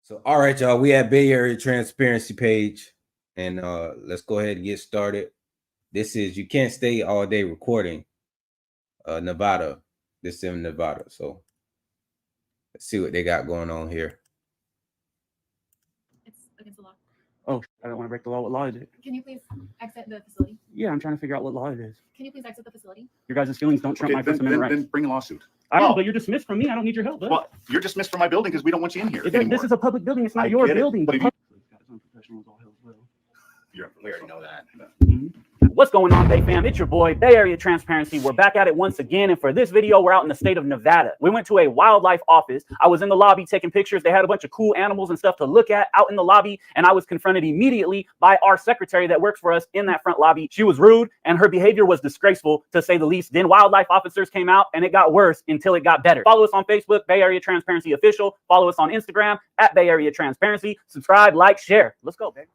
So, all right, y'all, we at Bay Area Transparency page, and let's go ahead and get started. This is You Can't Stay All Day Recording, Nevada. This is in Nevada. So let's see what they got going on here. It's against the law. Oh, I don't want to break the law. What law is it? Can you please exit the facility? Yeah, I'm trying to figure out what law it is. Can you please exit the facility? Your guys' feelings don't trump my First Amendment rights. Then bring a lawsuit. I don't, but you're dismissed from me. I don't need your help. Bud. Well, you're dismissed from my building because we don't want you in here anymore. This is a public building. It's not your building. But We already know that. What's going on, Bay fam? It's your boy, Bay Area Transparency. We're back at it once again, and for this video, we're out in the state of Nevada. We went to a wildlife office. I was in the lobby taking pictures. They had a bunch of cool animals and stuff to look at out in the lobby, and I was confronted immediately by our secretary that works for us in that front lobby. She was rude, and her behavior was disgraceful, to say the least. Then wildlife officers came out, and it got worse until it got better. Follow us on Facebook, Bay Area Transparency Official. Follow us on Instagram, at Bay Area Transparency. Subscribe, like, share. Let's go, baby.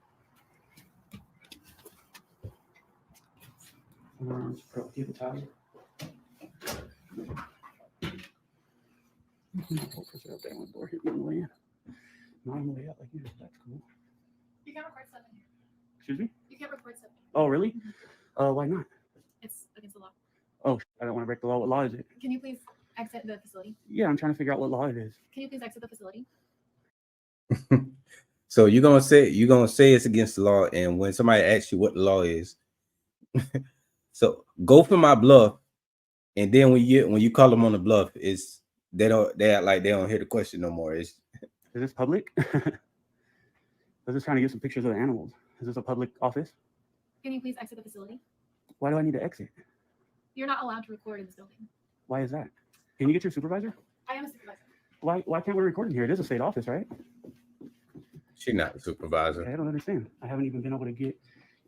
Do you have a towel? Not on the way out like this. That's cool. You can't record stuff in here. Excuse me? You can't record stuff. Oh, really? Why not? It's against the law. Oh, I don't want to break the law. What law is it? Can you please exit the facility? Yeah, I'm trying to figure out what law it is. Can you please exit the facility? So you're gonna say it's against the law, and when somebody asks you what the law is, so go for my bluff, and then when you call them on the bluff, they act like they don't hear the question no more. Is this public? I was just trying to get some pictures of the animals. Is this a public office? Can you please exit the facility? Why do I need to exit? You're not allowed to record in this building. Why is that? Can you get your supervisor? I am a supervisor. Why can't we record in here? It is a state office, right? She's not the supervisor. I don't understand. I haven't even been able to get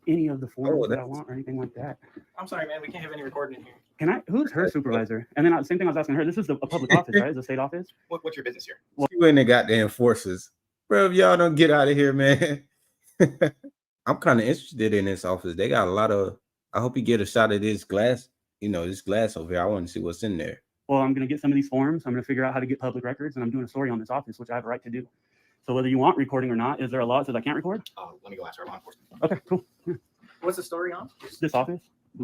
any of the forms that I want or anything like that. I'm sorry, man. We can't have any recording in here. Can I? Who's her supervisor? And then same thing I was asking her. This is a public office, right? It's a state office. What's your business here? She went and got the enforcers. Bro, if y'all don't get out of here, man. I'm kind of interested in this office. They got a lot of. I hope you get a shot of this glass. This glass over here. I want to see what's in there. Well, I'm going to get some of these forms. I'm going to figure out how to get public records, and I'm doing a story on this office, which I have a right to do. So whether you want recording or not, is there a law that says I can't record? Let me go ask our law enforcement. Okay, cool. Yeah. What's the story on? This office,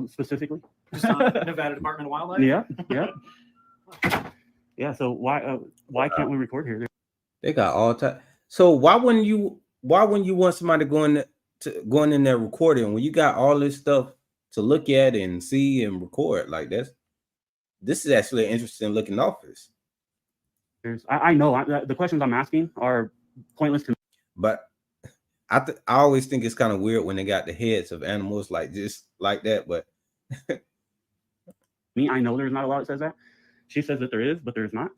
specifically. Just on Nevada Department of Wildlife? Yeah. Yeah, so why can't we record here? They got all time. So why wouldn't you want somebody going in there recording when you got all this stuff to look at and see and record? Like this is actually an interesting looking office. I know the questions I'm asking are pointless to me. But I always think it's kind of weird when they got the heads of animals like just like that. But I know there's not a law that says that. She says that there is, but there's not.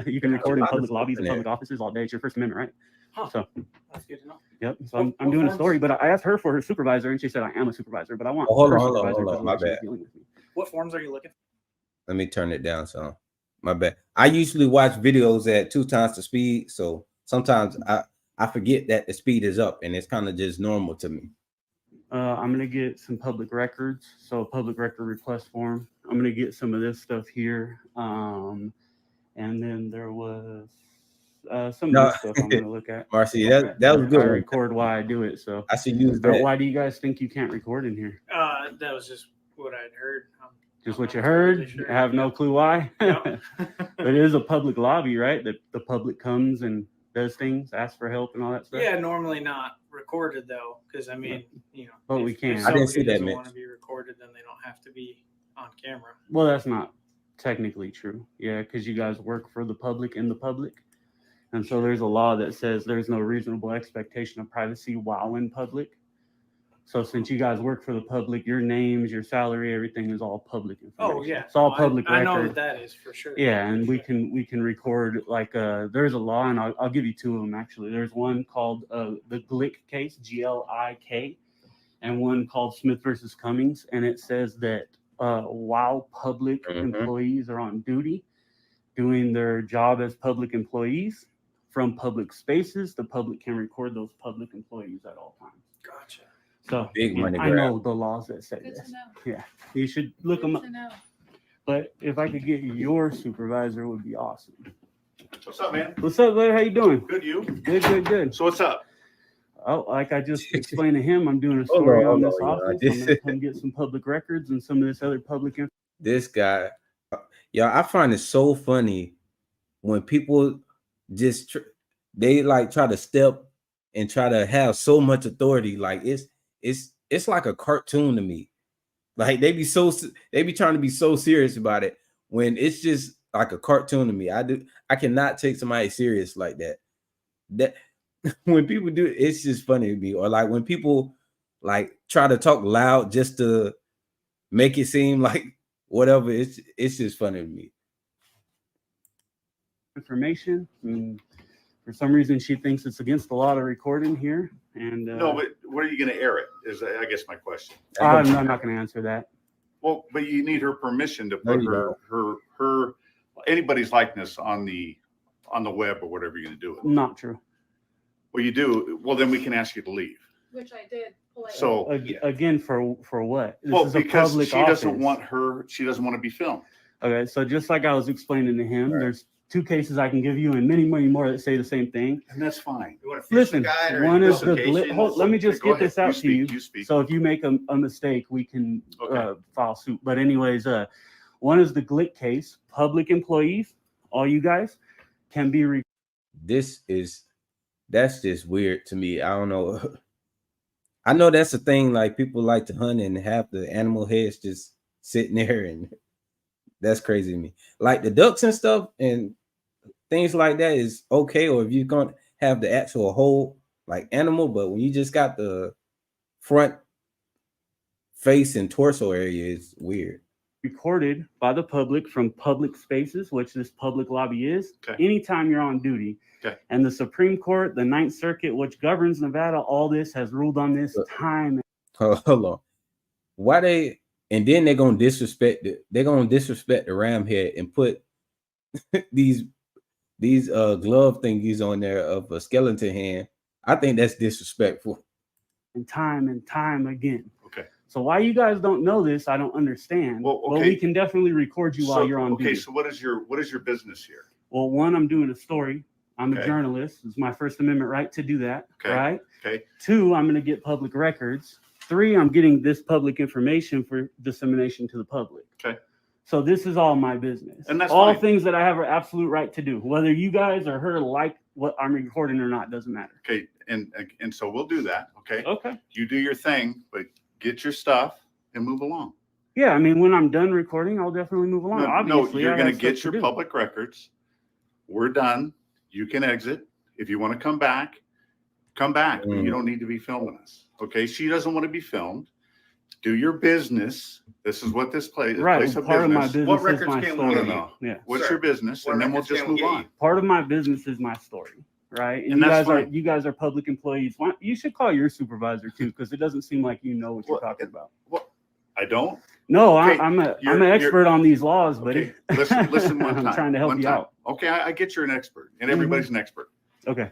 You can record in public lobbies and public offices all day. It's your First Amendment, right? Huh. So that's good to know. Yep. So I'm doing a story, but I asked her for her supervisor, and she said I am a supervisor, but I want hold her on, supervisor. my bad. What forms are you looking for? Let me turn it down some. My bad. I usually watch videos at 2 times the speed, so sometimes I forget that the speed is up, and it's kind of just normal to me. I'm gonna get some public records, so a public record request form. I'm gonna get some of this stuff here, and then there was some of this stuff I'm gonna look at. Marcy, that was good. I record why I do it, so I should use that. Why do you guys think you can't record in here? That was just what I'd heard. Just what you heard? Really sure. I have no clue why. No. But it is a public lobby, right? That the public comes and does things, asks for help and all that stuff. Yeah, normally not recorded though, because But we can. I didn't see that. Want to be recorded, then they don't have to be on camera. Well, that's not technically true. Yeah, because you guys work for the public in the public, and so there's a law that says there's no reasonable expectation of privacy while in public. So since you guys work for the public, your names, your salary, everything is all public information. Oh yeah, it's all public record. I know that is for sure. Yeah, and we can record like there's a law, and I'll give you 2 of them actually. There's one called the Glick case, GLIK, and one called Smith versus Cummings, and it says that while public employees are on duty, doing their job as public employees from public spaces, the public can record those public employees at all times. Gotcha. So big money I grab. know the laws that say Good this. to know. Yeah, you should look them up. Good to know. But if I could get your supervisor, would be awesome. What's up, man? What's up, buddy? How you doing? Good, you? Good. So what's up? Oh, like I just explained to him, I'm doing a Hold story on, on hold this on, y'all. office. I'm gonna come get some public records and some of this other public info. This guy, y'all, I find it so funny when people just they like try to step and try to have so much authority. Like it's like a cartoon to me. Like they be trying to be so serious about it when it's just like a cartoon to me. I cannot take somebody serious like that. That when people do it, it's just funny to me. Or like when people like try to talk loud just to make it seem like whatever. It's just funny to me. Information. And for some reason, she thinks it's against the law to recording here. And No, but where are you going to air it? Is I guess my question. I'm not going to answer that. Well, but you need her permission to There put you her anybody's likeness on the web or whatever you're going to do it. Not true. Well, you do. Well, then we can ask you to leave. Which I did. politely. So Again, for what? This well, is a because public she doesn't office. she doesn't want to be filmed. Okay, so just like I was explaining to him, Right. there's 2 cases I can give you and many more that say the same thing. And that's fine. You want a fishing Listen, guide or one any is the publications? let me just Go get this ahead. out to you. You speak. So if you make a mistake, we can Okay. file suit. But anyways, one is the Glick case. Public employees, all you guys, can be That's just weird to me. I don't know. I know that's a thing. Like people like to hunt and have the animal heads just sitting there, and that's crazy to me. Like the ducks and stuff and things like that is okay, or if you're gonna have the actual whole like animal, but when you just got the front face and torso area, it's weird. recorded by the public from public spaces, which this public lobby is, Okay. anytime you're on duty. Okay. And the Supreme Court, the Ninth Circuit, which governs Nevada, all this has ruled on this time. Hold on. Why they and then they're gonna disrespect the ram head and put these glove thingies on there of a skeleton hand. I think that's disrespectful. And time again. Okay. So why you guys don't know this, I don't understand. Well, But okay. we can definitely record you while you're on okay, duty. so what is your business here? Well, one, I'm doing a story. I'm a Okay. journalist. It's my First Amendment right to do that. Okay. Right. Okay. 2, I'm going to get public records. 3, I'm getting this public information for dissemination to the public. Okay. So this is all my business. And that's all fine. things that I have an absolute right to do. Whether you guys or her like what I'm recording or not doesn't matter. Okay. And so we'll do that. Okay. Okay. You do your thing, but get your stuff and move along. Yeah, I mean, when I'm done recording, I'll definitely move along. No, Obviously, you're I going have to get stuff your do. public records. We're done. You can exit. If you want to come back, come back. But you don't need to be filming us. Okay. She doesn't want to be filmed. Do your business. This is what this place Right. place of Part of my business. business What is records my can we story. give you? No. Yeah. What's Sir, your business? what And then we'll records just can we move get on. you? Part of my business is my story, right? And you that's guys fine. you guys are public employees. You should call your supervisor too, because it doesn't seem like you know what you're Well, talking about. Well, I don't. No, Okay, I'm an you're- expert on these laws, buddy. Okay. Listen one time. I'm trying to help One you time. out. Okay, I get you're an expert, and Mhm. everybody's an expert. Okay.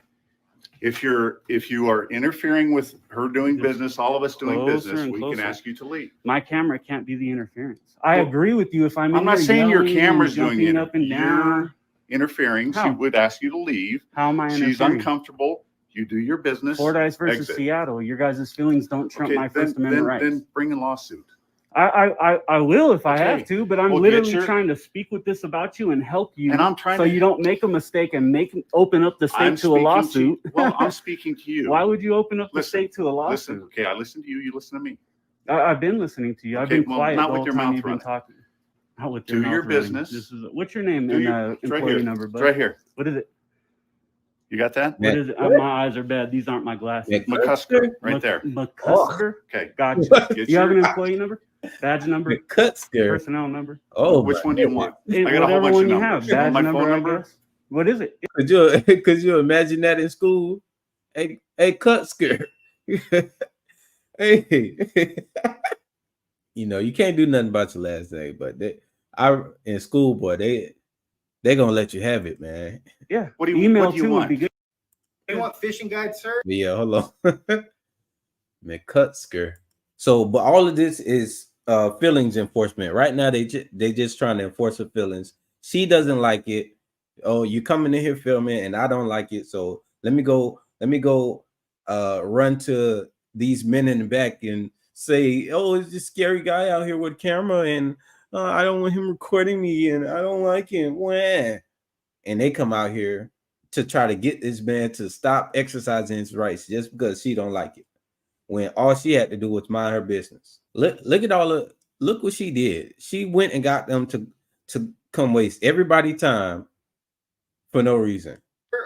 If you are interfering with her doing Just business, all of us doing closer business, and we closer. can ask you to leave. My camera can't be the interference. I Well, agree with you. If I'm I'm not here saying your yelling camera's and doing the jumping up and down, interfering. She How? would ask you to leave. how am I She's interfering? uncomfortable. You do your business. Fordyce versus exit. Seattle. Your guys' feelings don't trump Okay, my First then, Amendment then, rights. then bring a lawsuit. I will if I Okay. have to, but I'm Well, get literally your- trying to speak with this about you and help you, And I'm trying so to. you don't make a mistake and open up the state I'm to a speaking lawsuit. well, I'm speaking to you. Why would you open up the Listen, state to a lawsuit? Listen. Okay, I listen to you. You listen to me. I've been listening to you. I've Okay, been well, quiet not the with whole your time mouth you've been running. talking. Not with Do your your mouth running. business. This is what's your name Do and your- it's right employee here. number, It's bud? right here. What is it? You got that? What is it? My eyes are bad. These aren't my glasses. McCusker, right there. McCusker. Okay. Gotcha. Get You have an your- employee number, badge number, Cutzker. personnel number? Oh, Which one do you want? Eh, I got a whole whatever bunch one of you numbers. have. You want Badge my number, phone I number? guess. What is it? Could you imagine that in school? Hey, Cutzker. Hey. You know, you can't do nothing about your last name, but in school, boy, they gonna let you have it, man. Yeah. What do you Email what do you too would want? be good. You want fishing guide, sir? But yeah, hold on. McCusker. So, but all of this is feelings enforcement. Right now, they just trying to enforce her feelings. She doesn't like it. oh, you coming in here filming and I don't like it, so let me go run to these men in the back and say, oh, it's this scary guy out here with a camera and I don't want him recording me and I don't like him. Wah. And they come out here to try to get this man to stop exercising his rights just because she don't like it, when all she had to do was mind her business. Look at look what she did. She went and got them to come waste everybody's time for no reason.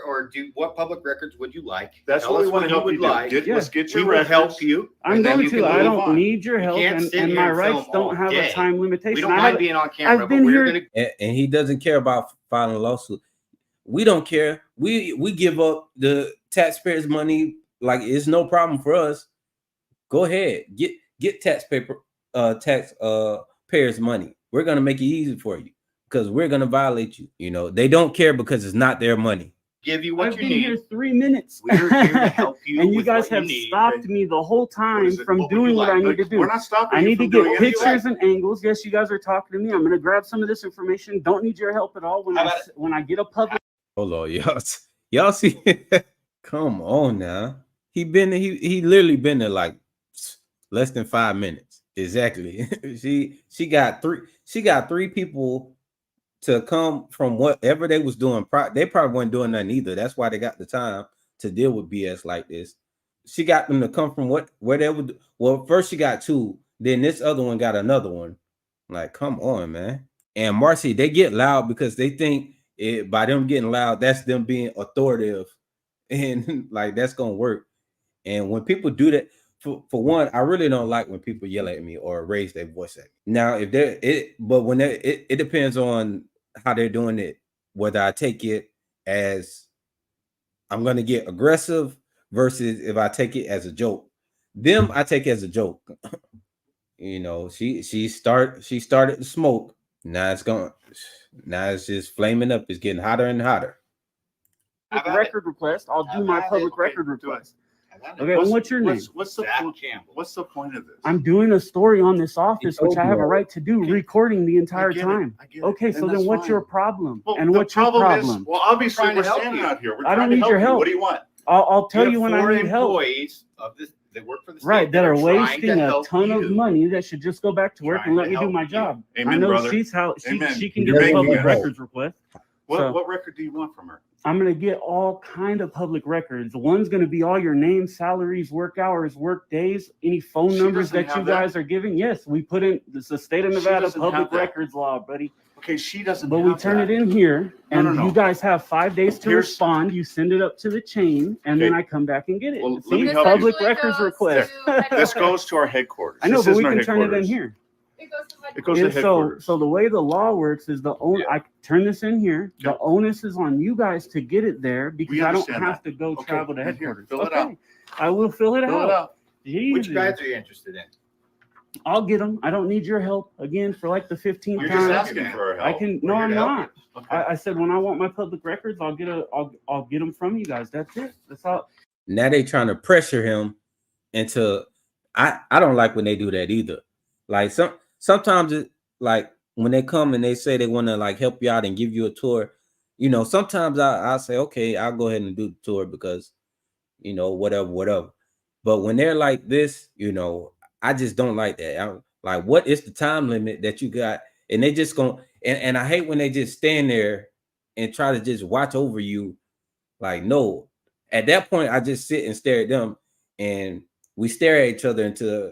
Or what public records would you like? That's Tell what we us want to help would you do. like. Let's get We your will records. help you. I'm and then going you to. can I move don't on. need your help, can't and, sit and here my and rights film all don't have day. a time limitation. We don't I mind have- being on camera, I've but been we're here- going to. And he doesn't care about filing a lawsuit. We don't care. We give up the taxpayers' money like it's no problem for us. Go ahead, get taxpayers' money. We're gonna make it easy for you because we're gonna violate you. You know, they don't care because it's not their money. Give you what I've you been need. here 3 minutes. We're here to help you. And you with guys what have you need. stopped me the whole What time is it? from What would you doing what I like? need to do. We're not stopping I you need to from get doing anything. pictures and angles. Yes, you guys are talking to me. I'm going to grab some of this information. Don't need your help at all. When I get a public. Hold on, y'all see? Come on now. He literally been there like less than 5 minutes. Exactly. she got three people to come from whatever they was doing. They probably weren't doing nothing either. That's why they got the time to deal with BS like this. She got them to come from where they would. Well, first she got 2, then this other one got another one. Like, come on, man. And Marcy, they get loud because they think by them getting loud, that's them being authoritative, and like that's gonna work. And when people do that, for one, I really don't like when people yell at me or raise their voice at me. Now, if it depends on how they're doing it, whether I take it as I'm gonna get aggressive versus if I take it as a joke. Them I take as a joke. You know, she started to smoke. Now it's just flaming up. It's getting hotter and hotter. record request. I'll do my public record request. Okay, and what's your name? What's the Zach point? Campbell. What's the point of this? I'm doing a story on this office, which I have a right to do, Okay. recording the I entire get it. time. I get it. Okay, And so then that's what's your fine. problem? Well, And the what's your problem? Is, well, obviously Trying to we're help standing you. out here. We're I don't trying to need help your you. help. What do you want? I'll tell have you when I 4 need help. employees of this that work for the state Right, that are trying wasting to a help ton of you. money that should just go back to work Trying and let to me do help my you. job. Amen, I know brother. she Amen. can You're get a making public it records request. So- What record do you want from her? I'm gonna get all kind of public records. One's gonna be all your names, salaries, work hours, work days, any phone She numbers doesn't that you have that. guys are giving. Yes, we put in this is the state of She Nevada doesn't public have that. records law, buddy. Okay, she doesn't. But we have turn that. it in here, and No. you guys have 5 days to Here's- respond. You send it up to the chain, and then Okay. I come back and get it. Well, let See, me help you. public records request. This goes to our headquarters. I know, This but we isn't our can turn it in headquarters. here. It goes to It goes to So, headquarters. so the way the law works is I turn this in here. The Yep. onus is on you guys to get it there because We I don't understand have that. to go Okay, travel to then here, headquarters. fill it Okay. out. I will fill it Fill out. it out. Which Jesus. guides are you interested in? I'll get them. I don't need your help again for like the 15th You're time. just asking for our help. I can. No, We're here I'm to help not. Okay. I said when I want my public records, I'll get them from you guys. That's it. That's all. Now they trying to pressure him into. I don't like when they do that either. Like sometimes it like when they come and they say they want to like help you out and give you a tour. You know, sometimes I'll say, okay, I'll go ahead and do the tour because, you know, whatever. But when they're like this, you know, I just don't like that. I'm like, what is the time limit that you got? And they just gonna and I hate when they just stand there and try to just watch over you. Like, no, at that point, I just sit and stare at them, and we stare at each other until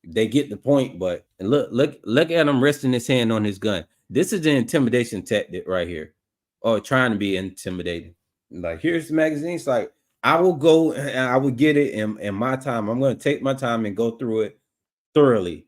they get the point. But and look at him resting his hand on his gun. This is an intimidation tactic right here, or trying to be intimidating. Like, here's the magazine. It's like, I will go and I will get it in my time. I'm going to take my time and go through it thoroughly.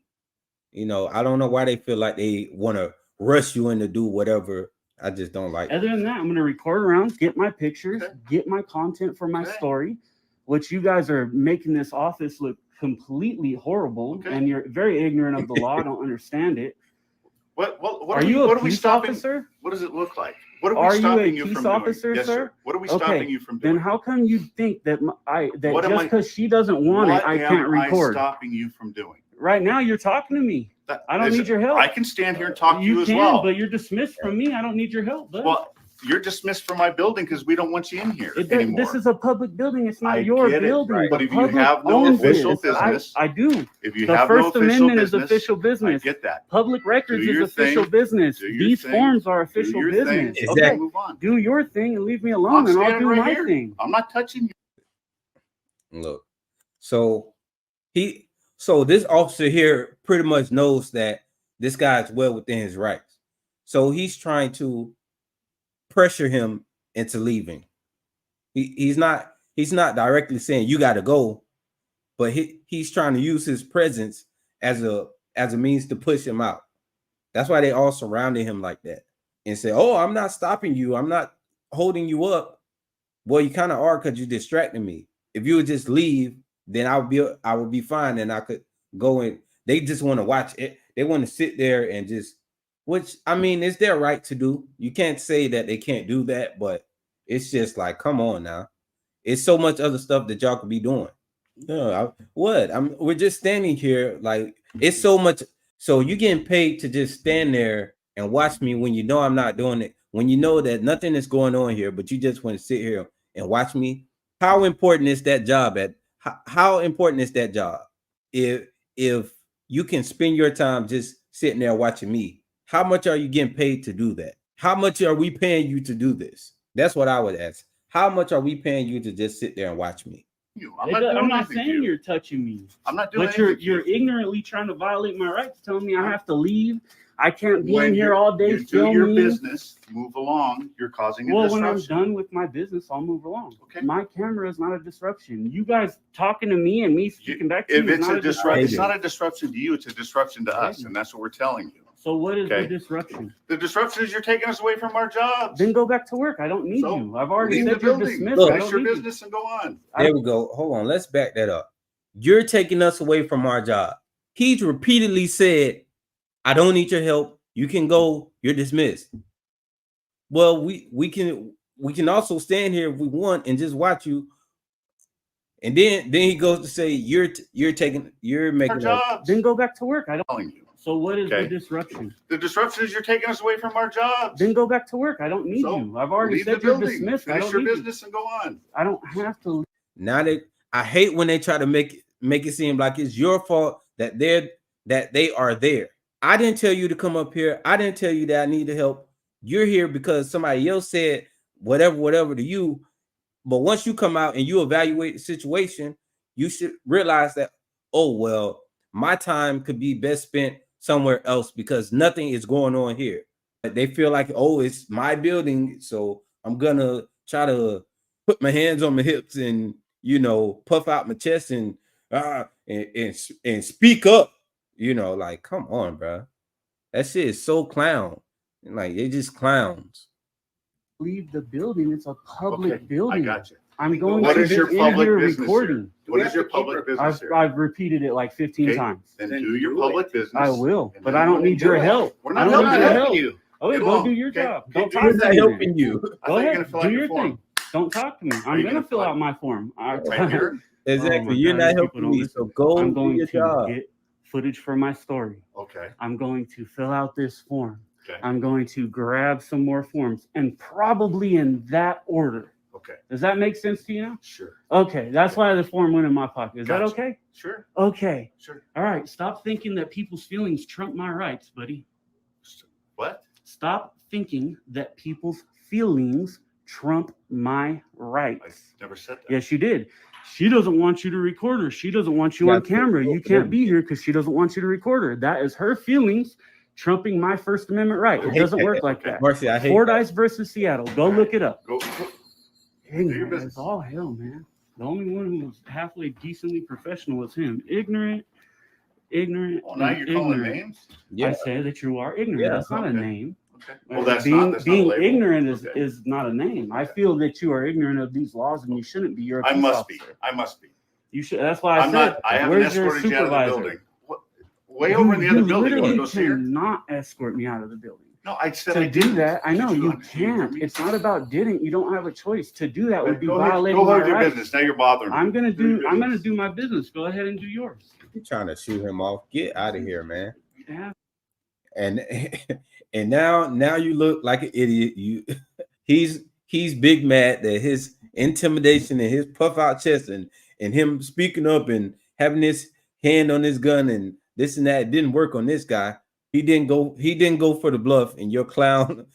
You know, I don't know why they feel like they want to rush you in to do whatever. I just don't like it. Other than that, I'm going to record around, get my pictures, Okay. get my content for my Okay. story, which you guys are making this office look completely horrible, Okay. and you're very ignorant of the law. I don't understand it. What Are you a what are we peace stopping? officer? What does it look like? What are we Are you a stopping you peace from officer, doing? Yes, sir? What are we Okay, stopping you from doing? Then how come you think that What am just I- because she doesn't want what it, I am can't record? stopping you from doing? Right now, you're talking to me. I don't need your help. I can stand here and talk to you as can, well. but you're dismissed from me. I don't need your help. Bud. Well, you're dismissed from my building because we don't want you in here anymore. This is a public building. It's not I your get it, building. right. The But if you public have no owns official this. business, I do. if you The have First no official Amendment is business, official I business. get that. Public records Do is your official thing. business. Do your These thing. forms are Do official your business. thing. Exactly. Okay, Move on. do your thing and leave me alone, I'm and I'll standing do right my here. thing. I'm not touching you. Look, so this officer here pretty much knows that this guy's well within his rights. So he's trying to pressure him into leaving. He's not directly saying you got to go, but he's trying to use his presence as a means to push him out. That's why they all surrounded him like that and say, "Oh, I'm not stopping you. I'm not holding you up." Well, you kind of are because you're distracting me. If you would just leave, then I would be fine and I could go in. They just want to watch it. They want to sit there and just, which I mean, it's their right to do. You can't say that they can't do that, but it's just like, come on now. It's so much other stuff that y'all could be doing. No, we're just standing here. Like, it's so much. So you getting paid to just stand there and watch me when you know I'm not doing it, when you know that nothing is going on here, but you just want to sit here and watch me. How important is that job? How important is that job? If you can spend your time just sitting there watching me, how much are you getting paid to do that? How much are we paying you to do this? That's what I would ask. How much are we paying you to just sit there and watch me? I'm not saying you're touching me. I'm not doing But anything. you're ignorantly trying to violate my rights, telling me I have to leave. I can't be When in here you- all day you do your filming. business, move along. You're causing a Well, when I'm disruption. done with my business, I'll move along. Okay. My camera is not a disruption. You guys talking to me and me speaking back to If you is it's not a disruption, it's disruption. not a disruption to you. It's a disruption to us, and that's what we're telling you. So what is the Okay. disruption? The disruption is you're taking us away from our jobs. Then go back to work. I don't need So, you. I've already Leave the said you're building. dismissed. Look, I Finish don't your need you. business and go on. There we go. Hold on. Let's back that up. You're taking us away from our job. He's repeatedly said, I don't need your help. You can go. You're dismissed. Well, we can also stand here if we want and just watch you. And then he goes to say you're Our making a, jobs. Then go back to work. I don't. Telling you. So what is the Okay. disruption? The disruption is you're taking us away from our jobs. Then go back to work. I don't need So, you. I've already Leave the said you're building. dismissed. I Finish don't your need you. business and go on. I don't have to. now that I hate when they try to make it seem like it's your fault that they are there. I didn't tell you to come up here. I didn't tell you that I need the help. You're here because somebody else said whatever to you. But once you come out and you evaluate the situation, you should realize that, oh, well, my time could be best spent somewhere else because nothing is going on here. They feel like, oh, it's my building, so I'm gonna try to put my hands on my hips and, puff out my chest and speak up. Like, come on, bro. That shit is so clown. Like, they just clowns. Leave the building. It's a public Okay, building. I got you. I'm going What to is your be in public here business recording. What is your public business here? I've repeated it like 15 Okay. times. Then do your public business. I will, and but then I don't we'll need do your it. help. We're I not don't helping need your you. help. you. Oh, Get go along. do your Okay. job. Okay, Don't do talk your to Who's not me. helping then. you? I Go thought you were ahead. gonna fill Do out your your form. thing. Don't talk to me. I'm you gonna gonna fill fill- out my form. Right here. Exactly. Oh my You're God, not these people helping don't me. listen. So go I'm do going your to job. get footage for my story. Okay. I'm going to fill out this form. Okay. I'm going to grab some more forms, and probably in that order. Okay. Does that make sense to you now? Sure. Okay, that's why the form went in my pocket. Is that Gotcha. okay? Sure. Okay. Sure. All right. Stop thinking that people's feelings trump my rights, buddy. What? Stop thinking that people's feelings trump my I rights. never said that. Yes, you did. She doesn't want you to record her. She doesn't want you on Yeah, camera. You yeah. can't be here because she doesn't want you to record her. That is her feelings trumping my First Amendment right. I It hate doesn't that. work like that. Marcy, I hate that. Fordyce versus Seattle. Go look it up. Go. Ignorant business. is all hell, man. The only one who was halfway decently professional was him. Ignorant. Well, now you're calling ignorant. names. Yeah. I say that you are ignorant. Yeah, That's not a okay. name. Okay. Well, that's not a being label. ignorant is, Okay. is not a name. I Okay. feel that you are ignorant of these laws and you shouldn't be. You're a I peace must be. officer. I must be. You should. That's why I I'm said. not. I haven't Where's your escorted you out of the supervisor? building. What? Way over in the other building. You want to literally go see her? cannot escort me out of the building. No, I said I To do didn't. that, I know Did you understand what I can't. mean? It's not about didn't. You don't have a choice. To do that would be Go ahead. violating Go my hold your rights. business. Now you're bothering me. I'm gonna Do do. your I'm gonna business. do my business. Go ahead and do yours. You're trying to shoot him off. Get out of here, man. Yeah. And and now you look like an idiot. he's big mad that his intimidation and his puff out chest and him speaking up and having his hand on his gun and this and that didn't work on this guy. He didn't go for the bluff in your clown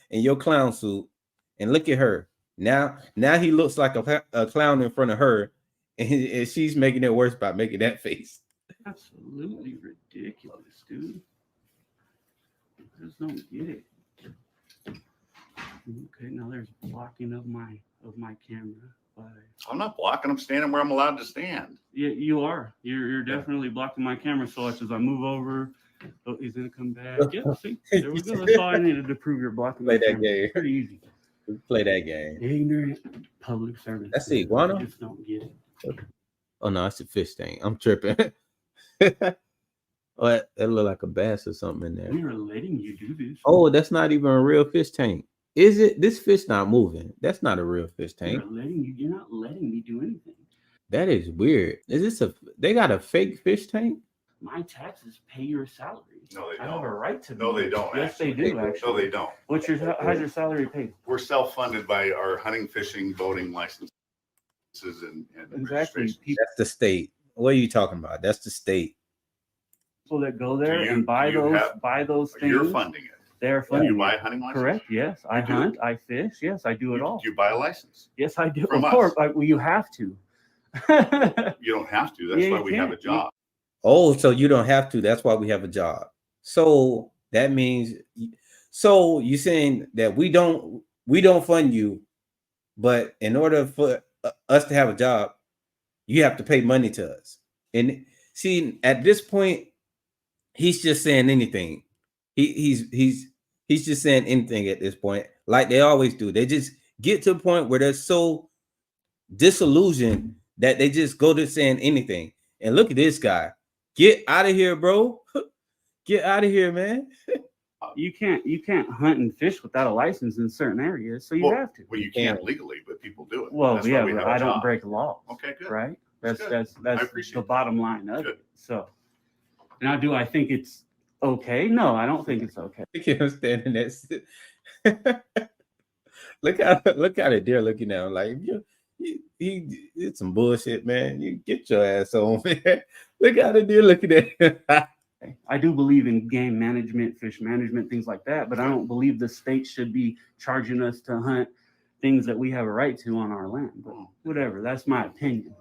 suit. And look at her. Now he looks like a clown in front of her, and she's making it worse by making that face. Absolutely ridiculous, dude. I just don't get it. Okay, now there's blocking of my camera. I'm not blocking. I'm standing where I'm allowed to stand. Yeah, you are. You're definitely blocking my camera. So as I move over, oh, he's gonna come back. Yeah, see, there we go. That's all I needed to prove you're blocking my camera. Game. Pretty easy. Play that game. Ignorant public service. That's the iguana. I just don't get it. Oh no, it's a fish tank. I'm tripping. Oh, that look like a bass or something in there. We are letting you do this. Oh, that's not even a real fish tank. Is it? This fish not moving. That's not a real fish tank. You're not letting me do anything. That is weird. Is this they got a fake fish tank? My taxes pay your salary. No, they I have don't. a right to. No, they don't. Yes, actually. they do. Actually, No, they don't. How's your salary paid? We're self-funded by our hunting, fishing, boating licenses and Exactly. registrations. That's the state. What are you talking about? That's the state. People that go there Do you- and buy do you those things. You're funding it. They're Do funding. you buy it. a hunting license? Correct. Yes, I You do? hunt. I fish. Yes, I do it You- all. Do you buy a license? Yes, I do. From Of us. course, well, you have to. You don't have to. That's Yeah, why you we have a can't. job. Oh, so you don't have to. That's why we have a job. So that means, so you're saying that we don't fund you, but in order for us to have a job, you have to pay money to us. And see, at this point, he's just saying anything. He's just saying anything at this point, like they always do. They just get to a point where they're so disillusioned that they just go to saying anything. And look at this guy. Get out of here, bro. Get out of here, man. You can't hunt and fish without a license in certain areas, so you Well, have to. Well, you can't legally, but people do it. Well, That's yeah, why we but have a I don't job. break laws. Okay, good. Right? That's good. I appreciate the that. bottom line of Good. it. So now, do I think it's okay? No, I don't think it's okay. Look at him standing there. Look at it there looking at him like he it's some bullshit, man. You get your ass on, man. Look how the deer looking at him. I do believe in game management, fish management, things like that, but I don't believe the state should be charging us to hunt things that we have a right to on our land. But whatever, that's my opinion.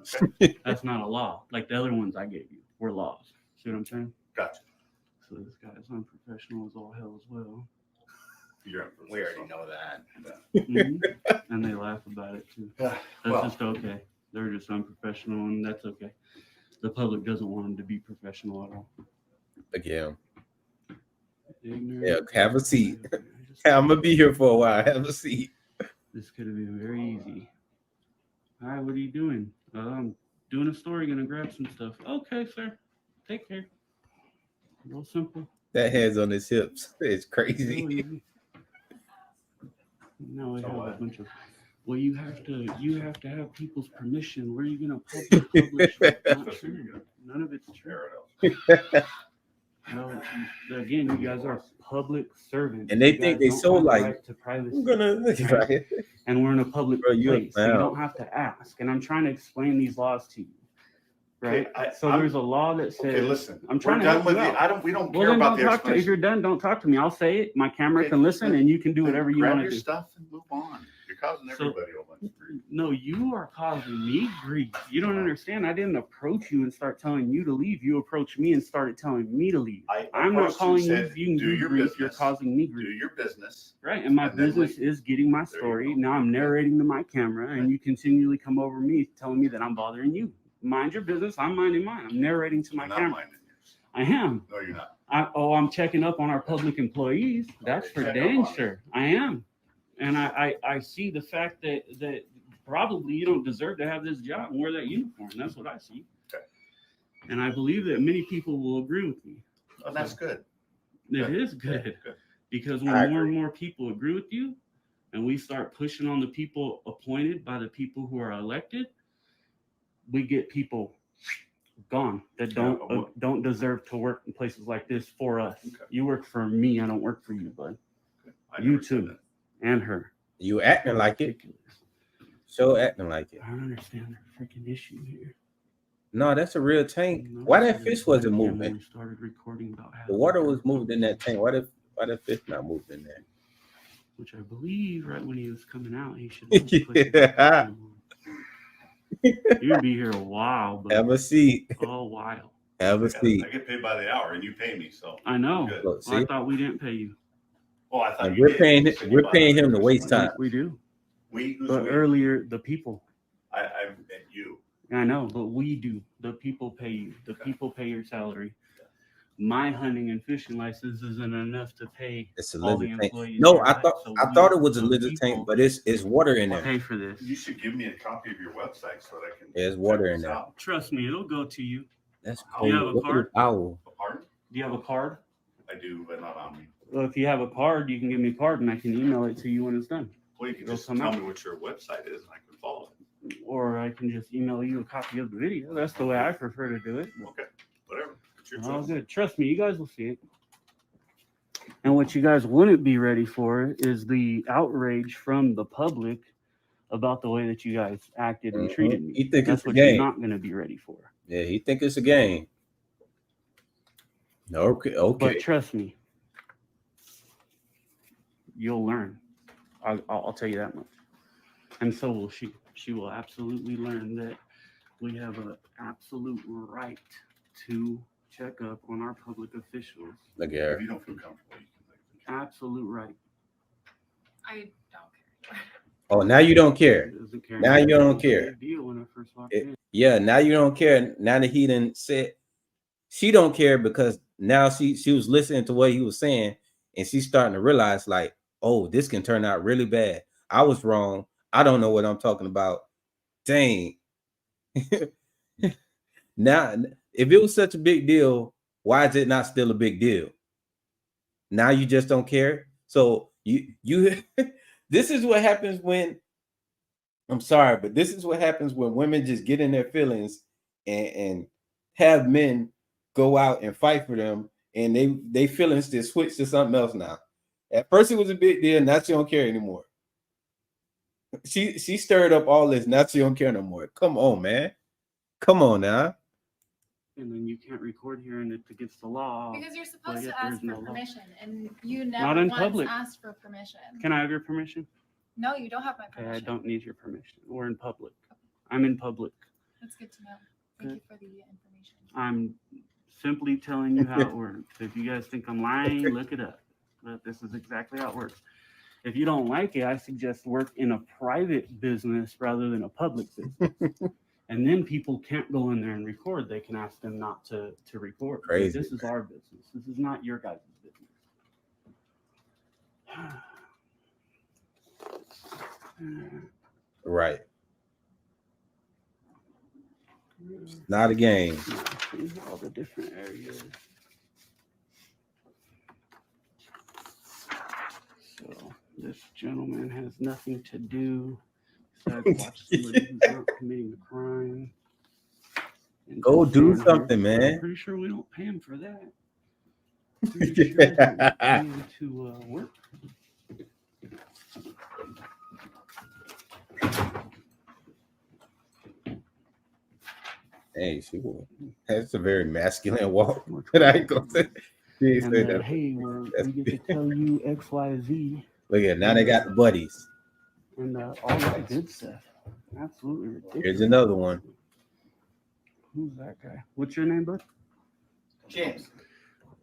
That's not a law. Like the other ones I gave you were laws. See what I'm saying? Gotcha. So this guy's unprofessional as all hell as well. We already know that. Mhm. And they laugh about it too. Yeah. That's Well, just okay. They're just unprofessional, and that's okay. The public doesn't want them to be professional at all. Again, Ignorant. yeah, have a seat. I just- I'm gonna be here for a while. Have a seat. This could have been very easy. Hi, what are you doing? Doing a story, gonna grab some stuff. Okay, sir. Take care. Real simple. That hands on his hips. It's Real crazy. easy. Now we So have a what? bunch of. Well, you have to have people's permission. Where are you gonna publish? Not true. None of it's true. No, again, you guys are public servants. And they You think guys they don't so have the like, right to privacy. I'm gonna look right. And we're in a public Bro, you a place. So you clown. don't have to ask. And I'm trying to explain these laws to you. Right? Okay, So I'm- there's a law that says Okay, listen. I'm trying we're to done help with you it. out. We don't Well, care then about don't the talk to me. If explanation. you're done, don't talk to me. I'll say it. My camera Okay, can listen then- and you can do whatever you Grab want your to do. stuff and move on. You're causing So- everybody a bunch of grief. No, you are causing me grief. You don't understand. I didn't approach you and start telling you to leave. You approached me and started telling me to leave. I'm not approached calling you said, you can do do your grief. business. You're causing me Do grief. your business. Right. And my and then business leave. is getting my There you story. go. Now I'm narrating to my camera and you continually come over me telling me that I'm bothering you. Mind your business. I'm minding mine. I'm narrating to my You're not camera. minding yours. I am. No, you're not. I'm checking up on our public employees. That's for Check up dang on them. sure. I am. And I see the fact that probably you don't deserve to have this job and wear that uniform. That's what I see. Okay. And I believe that many people will agree with me. Oh, that's good. It is good. Good. Because I when more and more people agree with you and we start pushing on the people appointed by the people who are elected, we get people gone that don't deserve to work in places like this for us. Okay. You work for me, I don't work for you, bud. I You never said too. that. And her. You acting like it. Ridiculous. So acting like it. I don't understand the freaking issue here. No, that's a real tank. No, Why this that is fish a wasn't webcam when moving? we started recording about half The an water hour was moving in that conversation, tank. Why the fish not moving in there? which I believe right when he was coming out, he should have put his Yeah. webcam on. You'll be here a while, but Have a seat. a while. Have a seat. I get paid by the hour, and you pay me, so. I know. Good. Look, Well, I see? thought we didn't pay you. Oh, I thought And you we're did. paying You it. said you We're bought paying it. him to waste time. We do. Who's But we? earlier, the people. I met you. I know, but we do. The people pay you. The people pay your salary. My hunting and fishing license isn't enough to pay It's a all the lizard tank. employees. No, here, I right? thought So I we, thought it was a the lizard people, tank, but it's water in there. pay for this. You should give me a copy of your website so that I can. There's water check in this there. out. Trust me, it'll go to you. That's Do cool. you have a Look at card? this owl. Pardon? Do you have a card? I do, but not on me. Well, if you have a card, you can give me a card and I can email it to you when it's done. Well, you can It'll just come tell out. me what your website is, and I can follow it. Or I can just email you a copy of the video. That's the way I prefer to do it. Okay, whatever. It's your All choice. good. Trust me, you guys will see it. And what you guys wouldn't be ready for is the outrage from the public about the way that you guys acted and treated me. You think That's it's a what you're game? not going to be ready for. Yeah, he think it's a game. Okay, okay. But trust me, you'll learn. I'll tell you that much. And so will she. She will absolutely learn that we have an absolute right to check up on our public officials. Look at If her. you don't feel comfortable, you can leave. Absolute right. I don't care. Oh, now you don't care. Doesn't care. Now you don't It was a care. big deal when I first walked It- in. Yeah, now you don't care. Now that he didn't say, she don't care because now she was listening to what he was saying, and she's starting to realize like, oh, this can turn out really bad. I was wrong. I don't know what I'm talking about. Dang. Now, if it was such a big deal, why is it not still a big deal? Now you just don't care. So you this is what happens when, I'm sorry, but this is what happens when women just get in their feelings and have men go out and fight for them, and they feelings just switch to something else now. At first it was a big deal, now she don't care anymore. She stirred up all this, now she don't care no more. Come on, man. Come on now. And then you can't record here and it's against the law. Because you're Well, supposed yet to ask there's for no law. permission, and you Not never in once public. asked for permission. Can I have your permission? No, you don't have my Okay, permission. I don't need your permission. We're in public. I'm in public. That's good to know. Thank you for the information. I'm simply telling you how it works. If you guys think I'm lying, look it up. But this is exactly how it works. If you don't like it, I suggest work in a private business rather than a public business. And then people can't go in there and record. They can ask them not to record. Crazy. This is our business. This is not your guys' business. Right. It's not a game. See all the different areas. So this gentleman has nothing to do besides watch somebody who's not committing a crime. And Go just do stand here. something, I'm man. pretty sure we don't pay him for that. Pretty sure we pay him to work. Hey, that's a very masculine walk. But I ain't gonna say, she ain't And say then, that. hey, That's we get to tell you X, Y, Z, Look at now they got the buddies. and all that good stuff. Absolutely ridiculous. Here's another one. Who's that guy? What's your name, bud? James,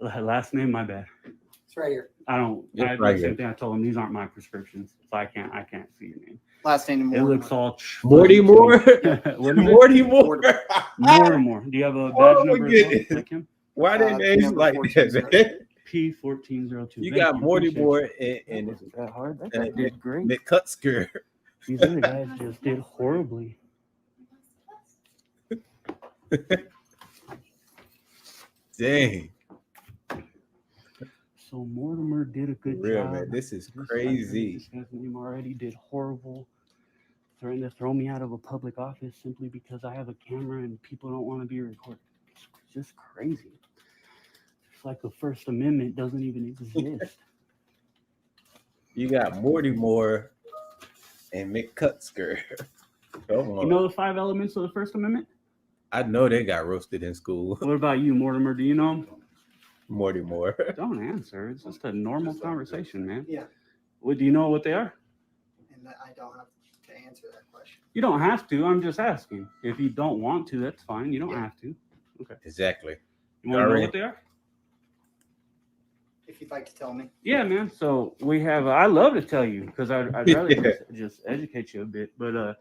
Last name, my bad. it's right here. I don't. It's I right the same here. thing. I told him these aren't my prescriptions, so I can't see your name. Last name It Moore. looks all Morty Moore? What is it? Morty Moore. Mortimer. Do you have a badge Oh, number my as well, goodness. like him? Why they names number like 14, that? P1402. You Thank got Morty appreciate Moore you. and That wasn't that hard. That and guy did great. McCutsker. These other guys just did horribly. Dang. So Mortimer did a good Real job. man, this is This guy, crazy. This guy's name already did horrible. Threatened to throw me out of a public office simply because I have a camera and people don't want to be recorded. It's just crazy. It's like the First Amendment doesn't even exist. You got Morty Moore and McCutsker. Come on. You know the 5 elements of the First Amendment? I know they got roasted in school. What about you, Mortimer? Do you know them? Morty Moore. Don't answer. It's just a normal conversation, man. Yeah. What do you know what they are? And I don't have to answer that question. You don't have to. I'm just asking. If you don't want to, that's fine. You don't have to. Exactly. You want to know Alright. what they are? If you'd like to tell me. Yeah, man. So we have. I love to tell you because I'd rather just educate you a bit. But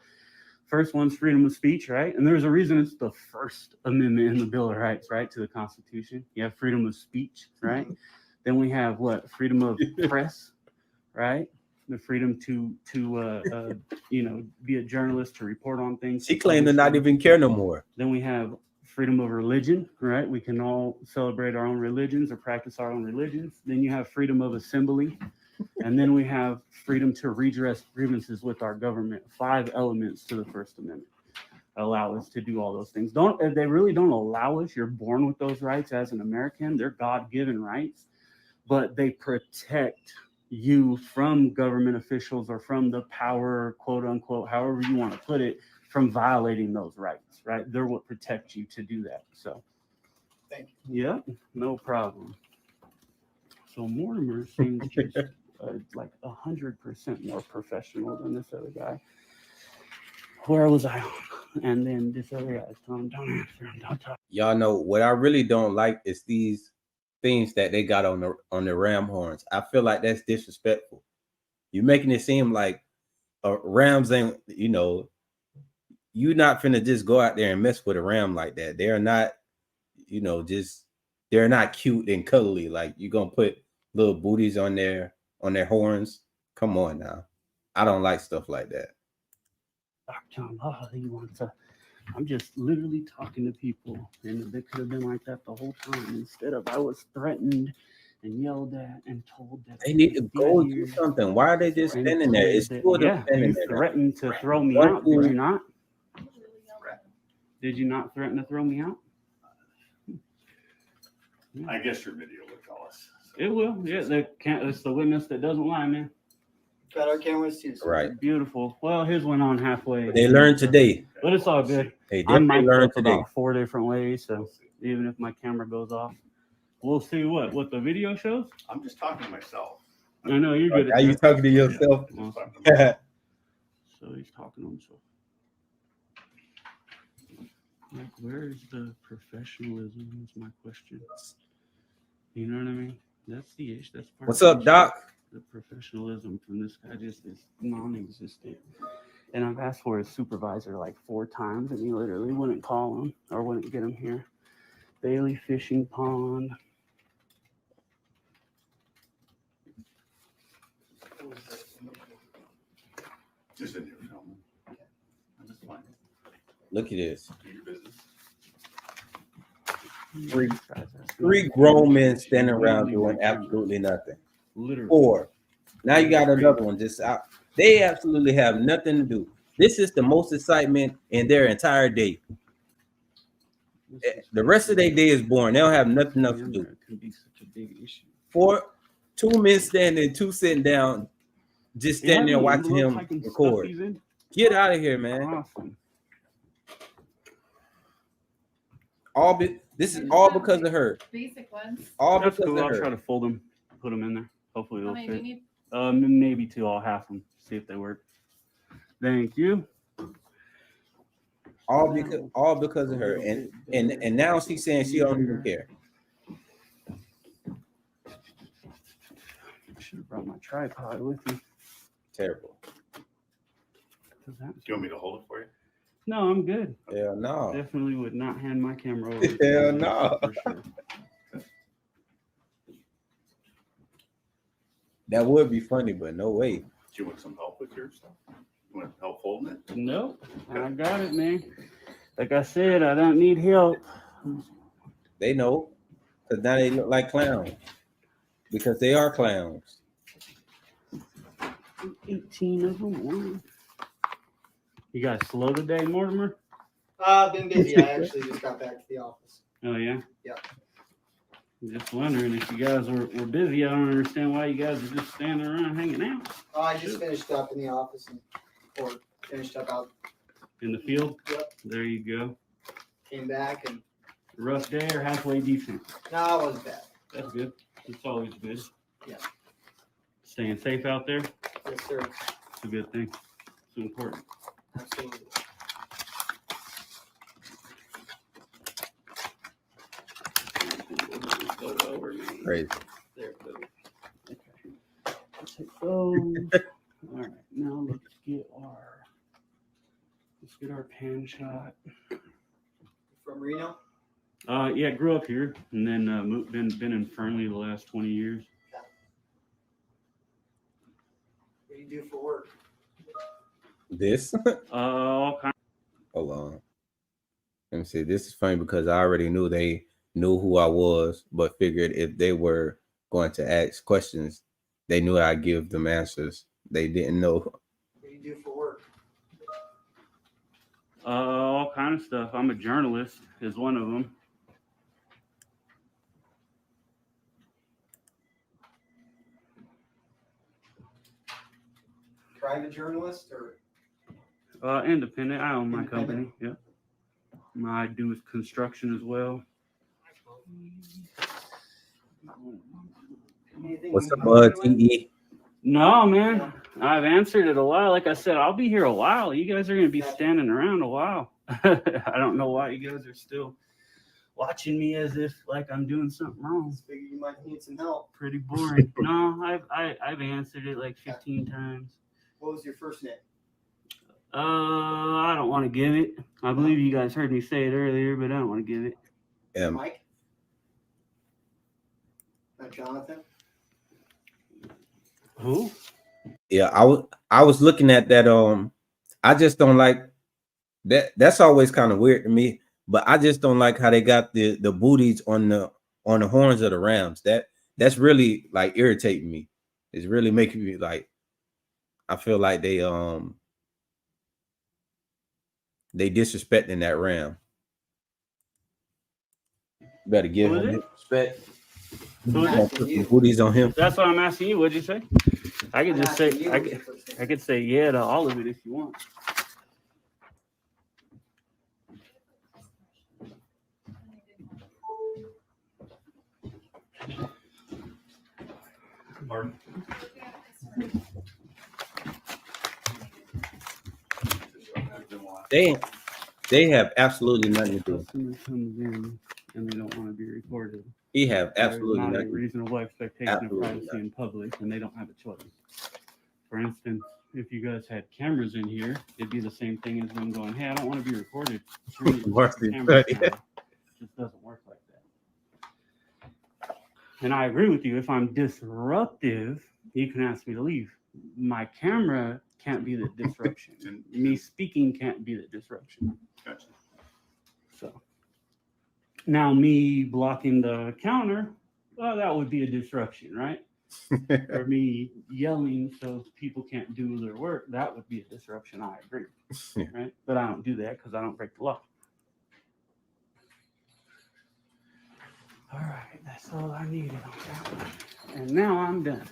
first one's freedom of speech, right? And there's a reason it's the First Amendment in the Bill of Rights, right, to the Constitution. You have freedom of speech, right? Then we have what? Freedom of press, right? The freedom to be a journalist, to report on things. She claimed to not even care no more. Then we have freedom of religion, right? We can all celebrate our own religions or practice our own religions. Then you have freedom of assembly. And then we have freedom to redress grievances with our government. 5 elements to the First Amendment allow us to do all those things. They really don't allow us. You're born with those rights as an American. They're God-given rights, but they protect you from government officials or from the power, quote unquote, however you want to put it, from violating those rights, right? They're what protect you to do that. So, Thank you. yeah, no problem. So Mortimer seems just like 100% more professional than this other guy. Where was I on? And then this other guy's telling him, don't answer him, don't talk. Y'all know what I really don't like is these things that they got on the ram horns. I feel like that's disrespectful. You're making it seem like rams ain't, you're not finna just go out there and mess with a ram like that. They're not, they're not cute and cuddly. Like you're gonna put little booties on their horns. Come on now. I don't like stuff like that. Dr. John, he wants to. I'm just literally talking to people, and they could have been like that the whole time. Instead of I was threatened and yelled at and told that They need to go do something. Why are they just standing there? It's cool to standing you there. threatened to throw me out, did you not? Did you not threaten to throw me out? I guess your video will tell us. It will. Yeah, it's the witness that doesn't lie, man. Got our cameras too. So. Right. Beautiful. Well, his went on halfway. They learned today. But it's all good. They I definitely might learned flip today. about 4 different ways, so even if my camera goes off, we'll see what the video shows. I'm just talking to myself. I know you're good. Are you talking to yourself? Awesome. Yeah. So he's talking to himself. Like, where is the professionalism? Is my question. You know what I mean? That's the issue. That's part What's of the up, issue. Doc? The professionalism from this guy just is non-existent. And I've asked for his supervisor like 4 times, and he literally wouldn't call him or wouldn't get him here. Bailey Fishing Pond. Just in your film. That's fine. Look at this. Do your business. Three grown men standing around doing absolutely nothing. Literally. 4. Now you got another one just out. They absolutely have nothing to do. This is the most excitement in their entire day. The rest of their day is boring. They don't have nothing else to do. It can be such a big issue. 2 men standing, 2 sitting down, just standing there watching him record. Get out of here, man. Awesome. This is all because of her. Basic ones. All That's because cool. of I'll try her. to fold them, put them in there. Hopefully How they'll many do you fit. need? Maybe 2. I'll half them. See if they work. Thank you. All because of her. And now she's saying she don't even care. I should have brought my tripod with me. Terrible. Do you want me to hold it for you? No, I'm good. Hell no. Definitely would not hand my camera over. Hell no. For sure. That would be funny, but no way. Do you want some help with your stuff? You want help holding it? Nope. I got it, man. Like I said, I don't need help. They know. Because now they look like clowns. Because they are clowns. 18 of them. Wow. You guys slow today, Mortimer? I've been busy. I actually just got back to the office. Oh, yeah? Yeah. I'm just wondering if you guys were busy. I don't understand why you guys are just standing around hanging out. I just finished up in the office and report. Finished up out, In the field? Yep. There you go. came back, and Rough day or halfway decent? no, it wasn't bad. That's good. It's always good. Yeah. Staying safe out there? Yes, sir. It's a good thing. It's important. Absolutely. Crazy. There it goes. Okay. Take those. All right. Now let's get our pan shot. From Reno. Yeah, grew up here and then been in Fernley the last 20 years. What do you do for work? This. All kind. Hold on. Let me see. This is funny because I already knew they knew who I was, but figured if they were going to ask questions, they knew I'd give them answers. They didn't know. What do you do for work? All kind of stuff. I'm a journalist, is one of them. Private journalist or? Independent. I own my Independent. company. Yeah. I do construction as well. Anything What's you up, can help me with? TE? No, man. I've answered it a while. Like I said, I'll be here a while. You guys are going to be standing around a while. I don't know why you guys are still watching me as if like I'm doing something wrong. Figure you might need some help. Pretty boring. No, I've answered it like 15 times. What was your first name? I don't want to give it. I believe you guys heard me say it earlier, but I don't want to give it. Mike? Not Jonathan? Who? Yeah, I was looking at that. I just don't like that. That's always kind of weird to me. But I just don't like how they got the booties on the horns of the Rams. That's really like irritating me. It's really making me like. I feel like they disrespecting that Ram. Better give Who is him it? respect. Who is Gonna it? put some booties on him. That's what I'm asking you. What'd you say? I could I'm just say asking you, what's your first name? I could say yeah to all of it if you want. Pardon? They have absolutely nothing to do. Customer comes in and they don't want to be recorded. He have absolutely There's not a nothing. reasonable expectation Absolutely of privacy not. in public, and they don't have a choice. For instance, if you guys had cameras in here, it'd be the same thing as them going, "Hey, I don't want to be recorded." Turn your Varsity camera Threat, down. It just doesn't work like that. And I agree with you. If I'm disruptive, you can ask me to leave. My camera can't be the disruption. Me speaking can't be the disruption. Gotcha. So now me blocking the counter, well, that would be a disruption, right? Or me yelling so people can't do their work, that would be a disruption. I agree, right? But I don't do that because I don't break the law. All right, that's all I needed on that one. And now I'm done.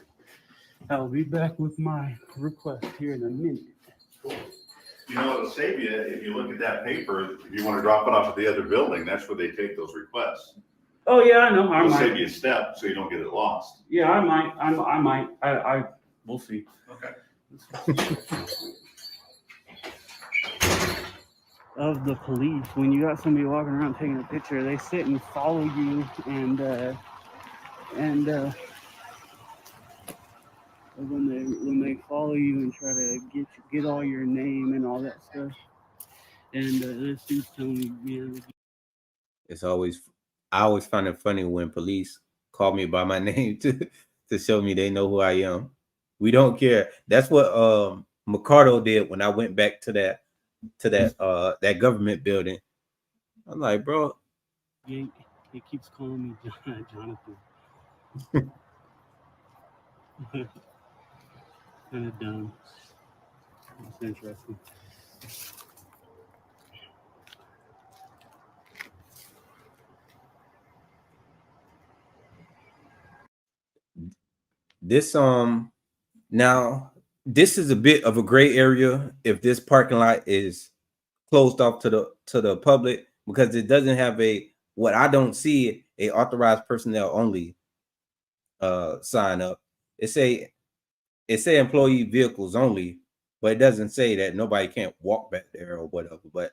I'll be back with my request here in a minute. You know, it'll save you, if you look at that paper, if you want to drop it off at the other building, that's where they take those requests. Oh yeah, I know. I It'll save might. you a step so you don't get it lost. Yeah, I might. I might. I we'll see. Okay. Of the police, when you got somebody walking around taking a picture, they sit and follow you and when they follow you and try to get all your name and all that stuff. And this dude's telling me, man, It's always I always find it funny when police call me by my name to show me they know who I am. We don't care. That's what McCardo did when I went back to that government building. I'm like, bro, he keeps calling me Jonathan. Kind of dumb. It's interesting. this now this is a bit of a gray area if this parking lot is closed off to the public, because it doesn't have what I don't see a authorized personnel only sign up. It say employee vehicles only, but it doesn't say that nobody can't walk back there or whatever. But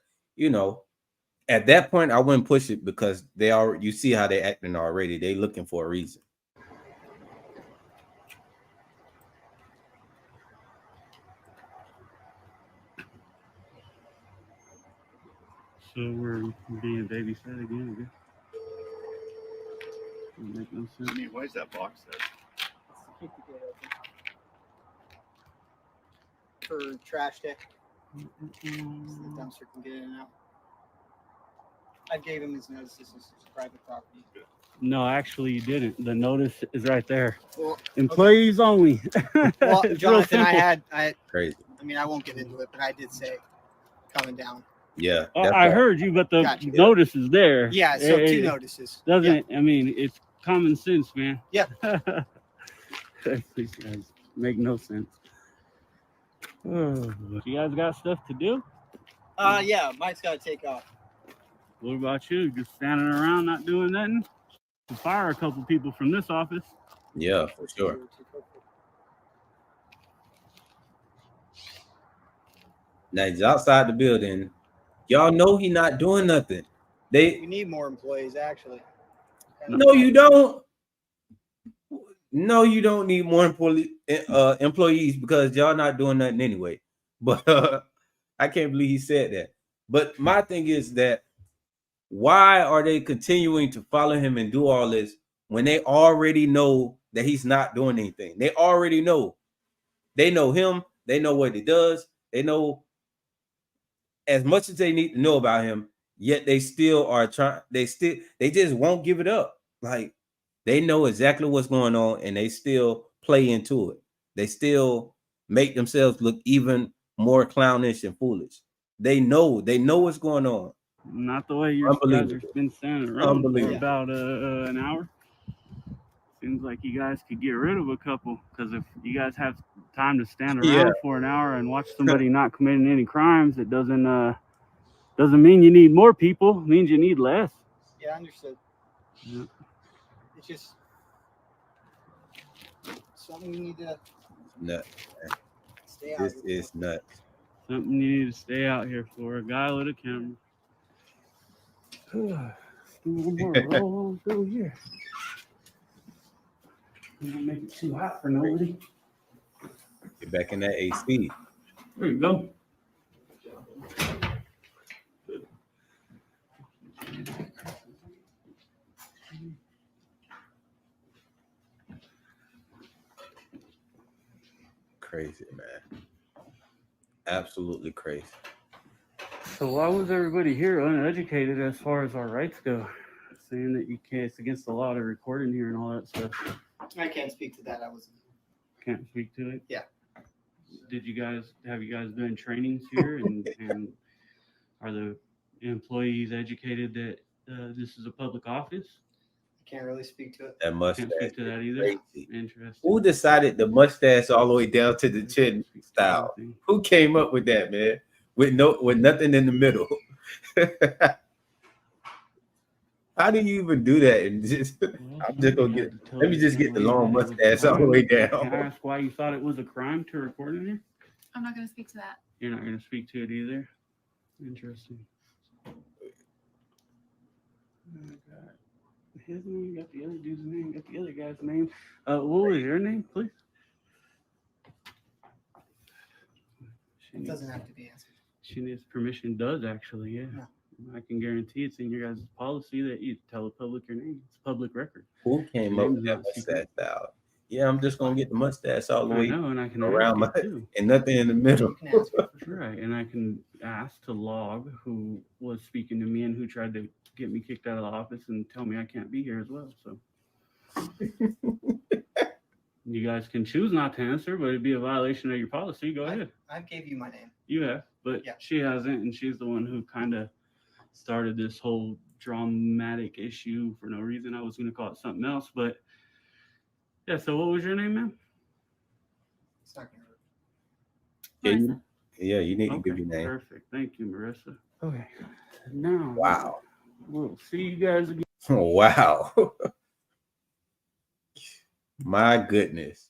at that point, I wouldn't push it, because you see how they acting already. They looking for a reason. So we're being babysat again, I guess. Doesn't make no sense. I mean, why is that box there? Keep the gate open. For trash day. So the dumpster can get in and out. I gave him his notice. This is private property. No, actually, you didn't. The notice is right there. Well, Employees only. well It's real Jonathan, simple. Crazy. I mean, I won't get into it, but I did say coming down. Yeah, I heard you, but the Gotcha. notice is there. Yeah, so It- 2 it notices. Doesn't I mean it's common sense, man. Yeah. These guys make no sense. Oh, you guys got stuff to do? Yeah, Mike's got to take off. What about you? Just standing around not doing nothing? To fire a couple people from this office. yeah, for sure. Now he's outside the building. Y'all know he not doing nothing. We need more employees, actually. No, you don't. No, you don't need more employees, because y'all not doing nothing anyway. But I can't believe he said that. But my thing is that, why are they continuing to follow him and do all this when they already know that he's not doing anything? They already know. They know him. They know what he does. They know as much as they need to know about him, yet they still are trying. They just won't give it up. Like, they know exactly what's going on, and they still play into it. They still make themselves look even more clownish and foolish. They know what's going on. Not the way you guys have been standing around for about an hour. Seems like you guys could get rid of a couple, because if you guys have time to stand around for an hour and watch somebody not committing any crimes, it doesn't mean you need more people. It means you need less. Yeah, understood. Yeah. It's just something you need to Nuts. stay out. This is nuts. Something you need to stay out here for. A guy with a camera. One more roll on through here. Don't make it too hot for nobody. Get back in that AC. There you go. Crazy, man. Absolutely crazy. So why was everybody here uneducated as far as our rights go? Saying that you can't, it's against the law to record in here and all that stuff. I can't speak to that. I wasn't. Can't speak to it. Yeah. Have you guys done trainings here, and are the employees educated that this is a public office? I can't really speak to it. That mustache. Can't speak to that either. Crazy. Interesting. Who decided the mustache all the way down to the chin style? Who came up with that, man? With nothing in the middle. How do you even do that? And I'm just gonna let me just get the long mustache all the way down. Can I ask why you thought it was a crime to record in here? I'm not going to speak to that. You're not going to speak to it either. Interesting. Got his name, got the other dude's name, got the other guy's name. What was your name, please? It doesn't have to be answered. She needs permission. Does actually, yeah. No. I can guarantee it's in your guys' policy that you tell the public your name. It's public record. Who came up with that mustache style? Yeah, I'm just gonna get the mustache all the way and I can around ask my too. and nothing in the middle. Right, and I can ask to log who was speaking to me and who tried to get me kicked out of the office and tell me I can't be here as well. So you guys can choose not to answer, but it'd be a violation of your policy. Go ahead. I gave you my name. You have, but Yeah. she hasn't, and she's the one who kind of started this whole dramatic issue for no reason. I was going to call it something else, but yeah. So what was your name, ma'am? It's not gonna hurt. Yeah, Marissa. you need to Okay, give your name. perfect. Thank you, Marissa. Okay. Now, Wow. we'll see you guys again. Wow. My goodness.